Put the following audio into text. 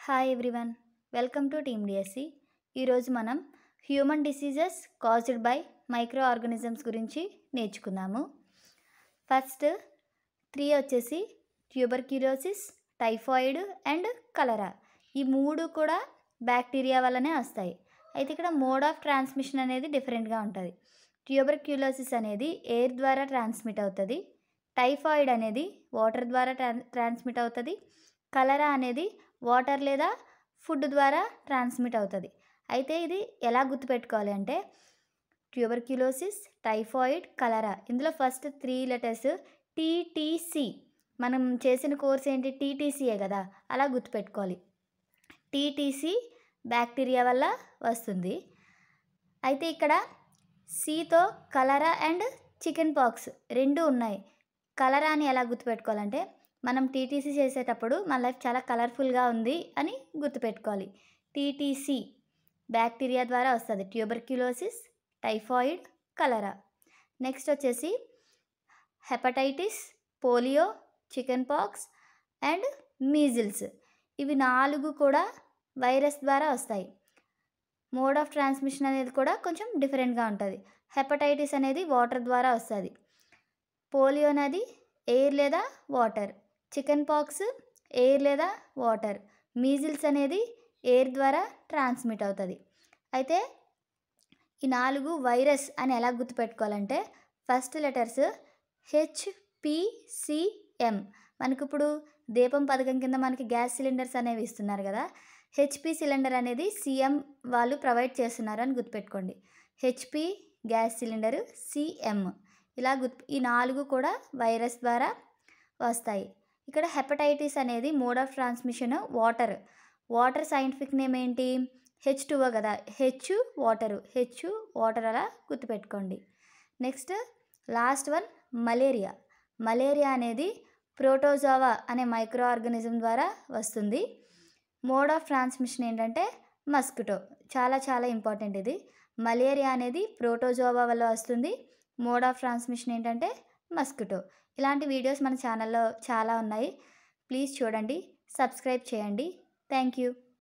Hi everyone, welcome to team DSC. ఈరోజు మనం human diseases caused by micro organisms గురించి నేర్చుకుందాము. ఫస్ట్ 3 వచ్చేసి ట్యూబర్క్యులోసిస్, టైఫాయిడ్ అండ్ కలరా. ఈ 3 కూడా బ్యాక్టీరియా వల్లనే వస్తాయి. అయితే ఇక్కడ మోడ్ ఆఫ్ ట్రాన్స్మిషన్ అనేది డిఫరెంట్గా ఉంటుంది. ట్యూబర్క్యులోసిస్ అనేది ఎయిర్ ద్వారా ట్రాన్స్మిట్ అవుతుంది. టైఫాయిడ్ అనేది వాటర్ ద్వారా ట్రాన్స్మిట్ అవుతుంది. కలరా అనేది వాటర్ లేదా ఫుడ్ ద్వారా ట్రాన్స్మిట్ అవుతుంది. అయితే ఇది ఎలా గుర్తుపెట్టుకోవాలి అంటే ట్యూబర్క్యులోసిస్, టైఫాయిడ్, కలరా. ఇందులో ఫస్ట్ 3 లెటర్స్ టీటీసీ. మనం చేసిన కోర్స్ ఏంటి, టీటీసీయే కదా, అలా గుర్తుపెట్టుకోవాలి. టీటీసీ బ్యాక్టీరియా వల్ల వస్తుంది. అయితే ఇక్కడ సితో కలరా అండ్ చికెన్ పాక్స్ 2 ఉన్నాయి. కలరాని ఎలా గుర్తుపెట్టుకోవాలంటే మనం టీటీసీ చేసేటప్పుడు మన లైఫ్ చాలా కలర్ఫుల్గా ఉంది అని గుర్తుపెట్టుకోవాలి. టీటీసీ బ్యాక్టీరియా ద్వారా వస్తుంది. ట్యూబర్క్యులోసిస్, టైఫాయిడ్, కలరా. నెక్స్ట్ వచ్చేసి hepatitis, polio, chicken pox and measles. ఇవి 4 కూడా వైరస్ ద్వారా వస్తాయి. మోడ్ ఆఫ్ ట్రాన్స్మిషన్ అనేది కూడా కొంచెం డిఫరెంట్గా ఉంటుంది. హెపటైటిస్ అనేది వాటర్ ద్వారా వస్తుంది. పోలియో అనేది ఎయిర్ లేదా వాటర్. చికెన్ పాక్స్ ఎయిర్ లేదా వాటర్. మీజిల్స్ అనేది ఎయిర్ ద్వారా ట్రాన్స్మిట్ అవుతుంది. అయితే ఈ 4 వైరస్ అని ఎలా గుర్తుపెట్టుకోవాలంటే ఫస్ట్ లెటర్స్ హెచ్పిసిఎం. మనకి ఇప్పుడు దీపం పథకం కింద మనకి గ్యాస్ సిలిండర్స్ అనేవి ఇస్తున్నారు కదా, హెచ్పి సిలిండర్ అనేది సిఎం వాళ్ళు ప్రొవైడ్ చేస్తున్నారు అని గుర్తుపెట్టుకోండి. HP gas cylinder, CM. ఇలా ఈ 4 కూడా వైరస్ ద్వారా వస్తాయి. ఇక్కడ హెపటైటిస్ అనేది mode of transmission water scientific name ఏంటి, H2O కదా, వాటర్ అలా గుర్తుపెట్టుకోండి. నెక్స్ట్ లాస్ట్ వన్ మలేరియా అనేది ప్రోటోజోవా అనే మైక్రో ఆర్గానిజం ద్వారా వస్తుంది. మోడ్ ఆఫ్ ట్రాన్స్మిషన్ ఏంటంటే మస్కిటో. చాలా ఇంపార్టెంట్ ఇది. మలేరియా అనేది ప్రోటోజోవా వల్ల వస్తుంది. మోడ్ ఆఫ్ ట్రాన్స్మిషన్ ఏంటంటే మస్కిటో. ఇలాంటి వీడియోస్ మన ఛానల్లో చాలా ఉన్నాయి. ప్లీజ్ చూడండి, సబ్స్క్రైబ్ చేయండి. Thank you.